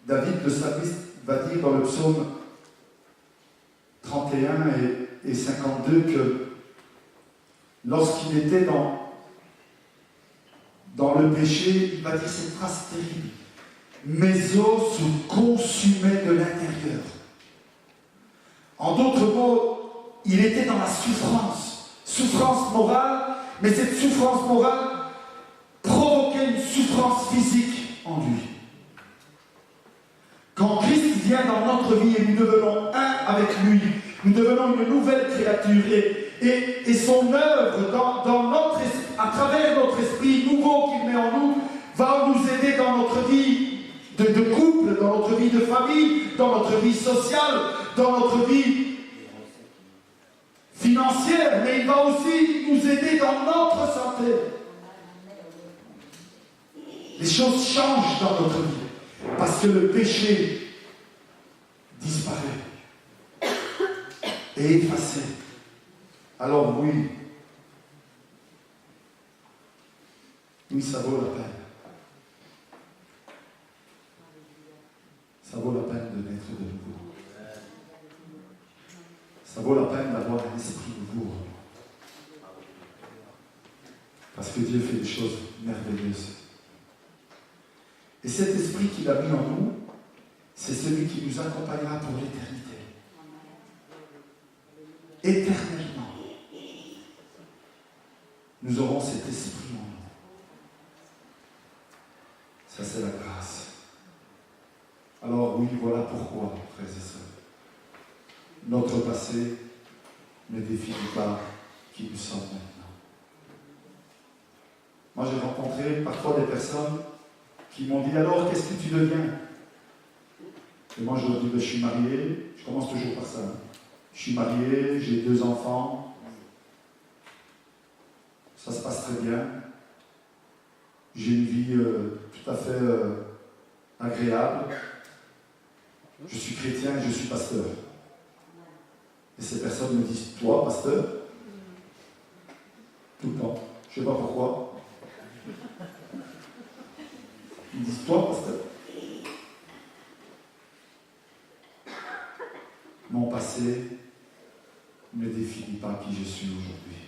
David le psalmiste va dire dans le psaume 31 et 52 que lorsqu'il était dans le péché, il va dire cette phrase terrible. Mes os se consumaient de l'intérieur. En d'autres mots, il était dans la souffrance morale, mais cette souffrance morale provoquait une souffrance physique en lui. Quand Christ vient dans notre vie et nous devenons un avec lui, nous devenons une nouvelle créature et son œuvre à travers notre esprit nouveau qu'il met en nous va nous aider dans notre vie de couple, dans notre vie de famille, dans notre vie sociale, dans notre vie financière, mais il va aussi nous aider dans notre santé. Les choses changent dans notre vie parce que le péché disparaît et effacé. Alors oui, ça vaut la peine. Ça vaut la peine de naître de nouveau. Ça vaut la peine d'avoir un esprit nouveau. Parce que Dieu fait des choses merveilleuses. Et cet esprit qu'il a mis en nous, c'est celui qui nous accompagnera pour l'éternité. Éternellement. Nous aurons cet esprit en nous. Ça, c'est la grâce. Alors oui, voilà pourquoi, frères et sœurs, notre passé ne définit pas qui nous sommes maintenant. Moi, j'ai rencontré parfois des personnes qui m'ont dit « Alors, qu'est-ce que tu deviens ?» Et moi, je leur dis « Je suis marié. » Je commence toujours par ça. Je suis marié, j'ai 2 enfants. Ça se passe très bien. J'ai une vie tout à fait agréable. Je suis chrétien et je suis pasteur. Et ces personnes me disent, toi, pasteur? Tout le temps. Je ne sais pas pourquoi. Ils me disent, toi, pasteur? Mon passé ne définit pas qui je suis aujourd'hui.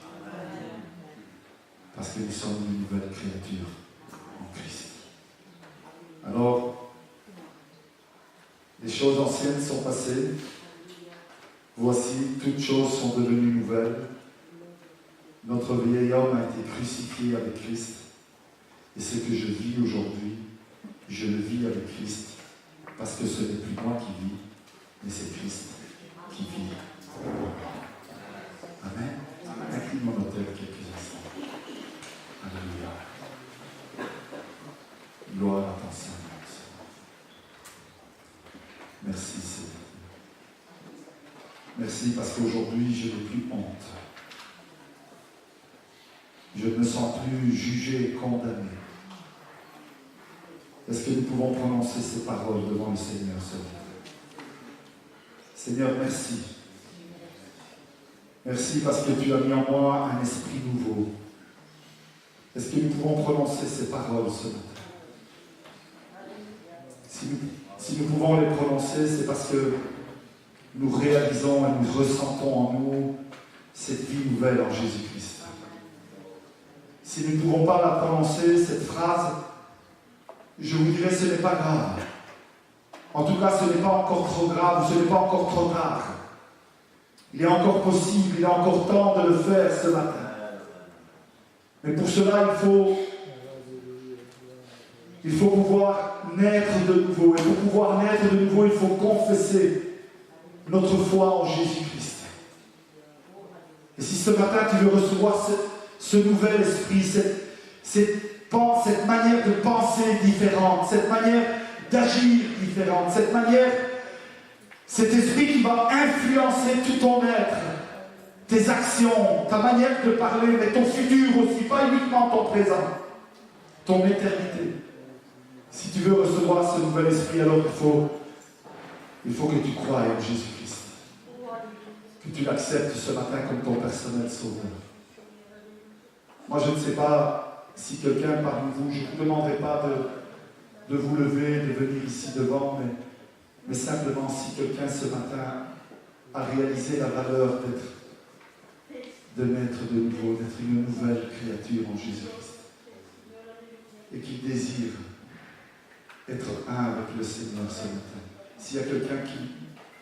Parce que nous sommes une nouvelle créature en Christ. Alors, les choses anciennes sont passées. Voici, toutes choses sont devenues nouvelles. Notre vieil homme a été crucifié avec Christ. Et ce que je vis aujourd'hui, je le vis avec Christ. Parce que ce n'est plus moi qui vis, mais c'est Christ qui vit. Amen. Incline mon autel quelques instants. Alléluia. Gloire à ton Seigneur. Merci Seigneur. Merci parce qu'aujourd'hui je n'ai plus honte. Je ne me sens plus jugé et condamné. Est-ce que nous pouvons prononcer ces paroles devant le Seigneur, Seigneur, merci. Merci parce que tu as mis en moi un esprit nouveau. Est-ce que nous pouvons prononcer ces paroles ce matin? Si nous pouvons les prononcer, c'est parce que nous réalisons et nous ressentons en nous cette vie nouvelle en Jésus-Christ. Si nous ne pouvons pas la prononcer, cette phrase, je vous dirais ce n'est pas grave. En tout cas, ce n'est pas encore trop grave, ce n'est pas encore trop tard. Il est encore possible, il est encore temps de le faire ce matin. Mais pour cela, il faut pouvoir naître de nouveau. Et pour pouvoir naître de nouveau, il faut confesser notre foi en Jésus-Christ. Et si ce matin tu veux recevoir ce nouvel esprit, cette manière de penser différente, cette manière d'agir différente, cette manière Cet esprit qui va influencer tout ton être, tes actions, ta manière de parler, mais ton futur aussi, pas uniquement ton présent, ton éternité. Si tu veux recevoir ce nouvel esprit, alors il faut que tu croies en Jésus-Christ. Que tu l'acceptes ce matin comme ton personnel sauveur. Moi, je ne sais pas si quelqu'un parmi vous, je ne vous demanderai pas de vous lever, de venir ici devant, mais simplement si quelqu'un ce matin a réalisé la valeur de naître de nouveau, d'être une nouvelle créature en Jésus-Christ, et qu'il désire être un avec le Seigneur ce matin. S'il y a quelqu'un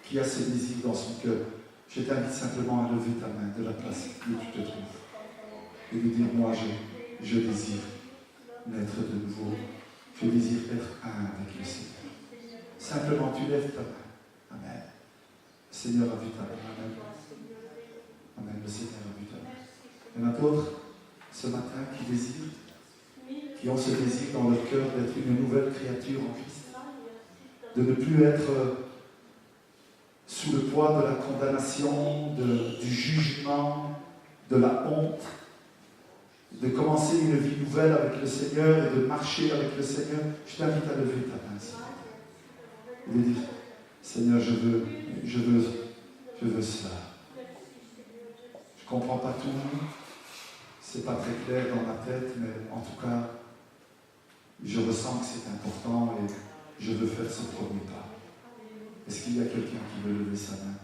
qui a ce désir dans son cœur, je t'invite simplement à lever ta main de la place où tu te trouves et lui dire, moi je désire naître de nouveau, je désire être un avec le Seigneur. Simplement tu lèves ta main. Amen. Le Seigneur a vu ta main. Amen. Amen. Le Seigneur a vu ta main. Il y en a d'autres ce matin qui désirent, qui ont ce désir dans leur cœur d'être une nouvelle créature en Christ, de ne plus être sous le poids de la condamnation, du jugement, de la honte, de commencer une vie nouvelle avec le Seigneur et de marcher avec le Seigneur. Je t'invite à lever ta main et de dire, Seigneur, je veux cela. Je ne comprends pas tout, c'est pas très clair dans ma tête, mais en tout cas, je ressens que c'est important et je veux faire ce premier pas. Est-ce qu'il y a quelqu'un qui veut lever sa main?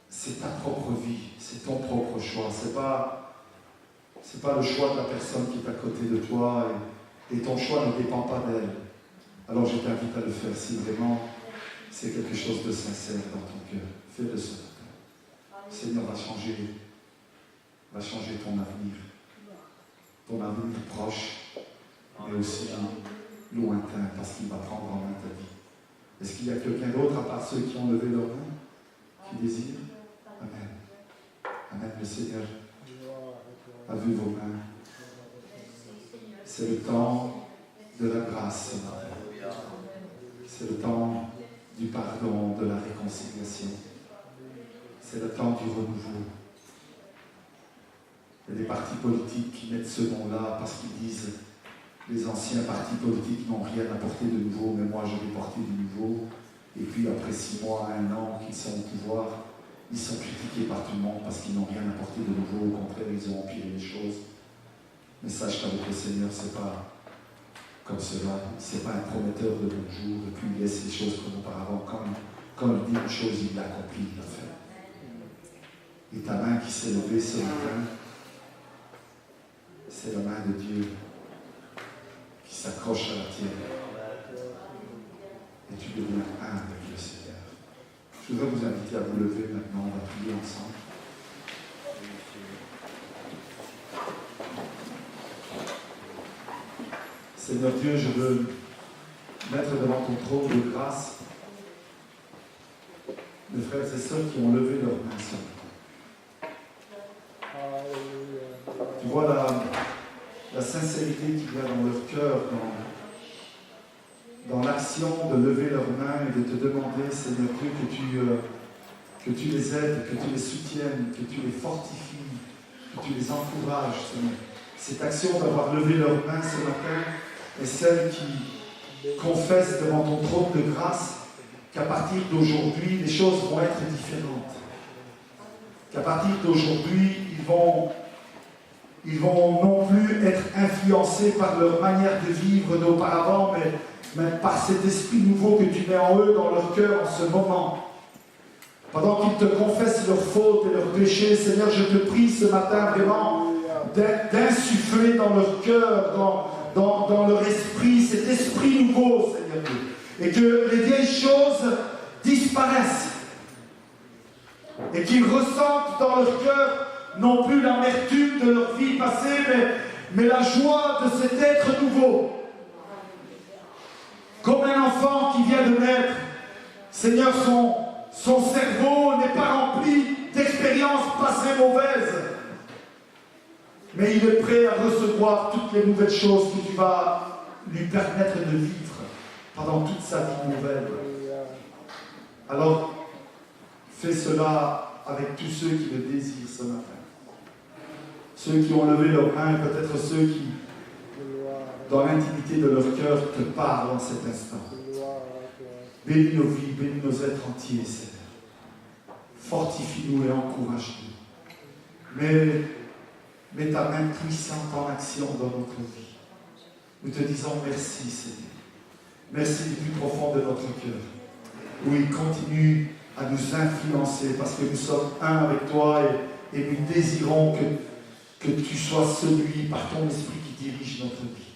C'est ta propre vie, c'est ton propre choix. C'est pas le choix de la personne qui est à côté de toi et ton choix ne dépend pas d'elle. Alors je t'invite à le faire si vraiment c'est quelque chose de sincère dans ton cœur. Fais-le ce matin. Le Seigneur va changer ton avenir. Ton avenir proche, mais aussi lointain, parce qu'il va prendre en main ta vie. Est-ce qu'il y a quelqu'un d'autre, à part ceux qui ont levé leurs mains, qui désirent? Amen. Amen. Le Seigneur a vu vos mains. C'est le temps de la grâce. C'est le temps du pardon, de la réconciliation. C'est le temps du renouveau. Il y a des partis politiques qui mettent ce nom-là parce qu'ils disent les anciens partis politiques n'ont rien apporté de nouveau, mais moi je vais porter du nouveau. Et puis après 6 mois, 1 an qu'ils sont au pouvoir, ils sont critiqués par tout le monde parce qu'ils n'ont rien apporté de nouveau. Au contraire, ils ont empiré les choses. Mais sache qu'avec le Seigneur, c'est pas comme cela. C'est pas un prometteur de bonjour, et puis il laisse les choses comme auparavant. Quand il dit une chose, il l'accomplit, il l'a fait. Et ta main qui s'est levée ce matin, c'est la main de Dieu qui s'accroche à la tienne. Et tu deviens un avec le Seigneur. Je voudrais vous inviter à vous lever maintenant, on va prier ensemble. Seigneur Dieu, je veux mettre devant ton trône de grâce mes frères et sœurs qui ont levé leurs mains ce matin. Tu vois la sincérité qu'il y a dans leur cœur, dans l'action de lever leurs mains et de te demander, Seigneur Dieu, que tu les aides, que tu les soutiennes, que tu les fortifies, que tu les encourages, Seigneur. Cette action d'avoir levé leurs mains ce matin est celle qui confesse devant ton trône de grâce qu'à partir d'aujourd'hui, les choses vont être différentes. Qu'à partir d'aujourd'hui, ils vont non plus être influencés par leur manière de vivre d'auparavant, mais par cet esprit nouveau que tu mets en eux, dans leur cœur en ce moment. Pendant qu'ils te confessent leurs fautes et leurs péchés, Seigneur, je te prie ce matin vraiment d'insuffler dans leur cœur, dans leur esprit, cet esprit nouveau, Seigneur Dieu. Et que les vieilles choses disparaissent. Et qu'ils ressentent dans leur cœur non plus l'amertume de leur vie passée, mais la joie de cet être nouveau. Comme un enfant qui vient de naître, Seigneur, son cerveau n'est pas rempli d'expériences passées mauvaises, mais il est prêt à recevoir toutes les nouvelles choses que tu vas lui permettre de vivre pendant toute sa vie nouvelle. Alors, fais cela avec tous ceux qui le désirent ce matin. Ceux qui ont levé leurs mains, peut-être ceux qui, dans l'intimité de leur cœur, te parlent en cet instant. Bénis nos vies, bénis nos êtres entiers, Seigneur. Fortifie-nous et encourage-nous. Mets ta main puissante en action dans notre vie. Nous te disons merci, Seigneur. Merci du plus profond de notre cœur. Oui, continue à nous influencer parce que nous sommes un avec toi et nous désirons que tu sois celui par ton esprit qui dirige notre vie.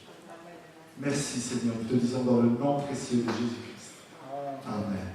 Merci, Seigneur. Nous te disons dans le nom précieux de Jésus-Christ. Amen.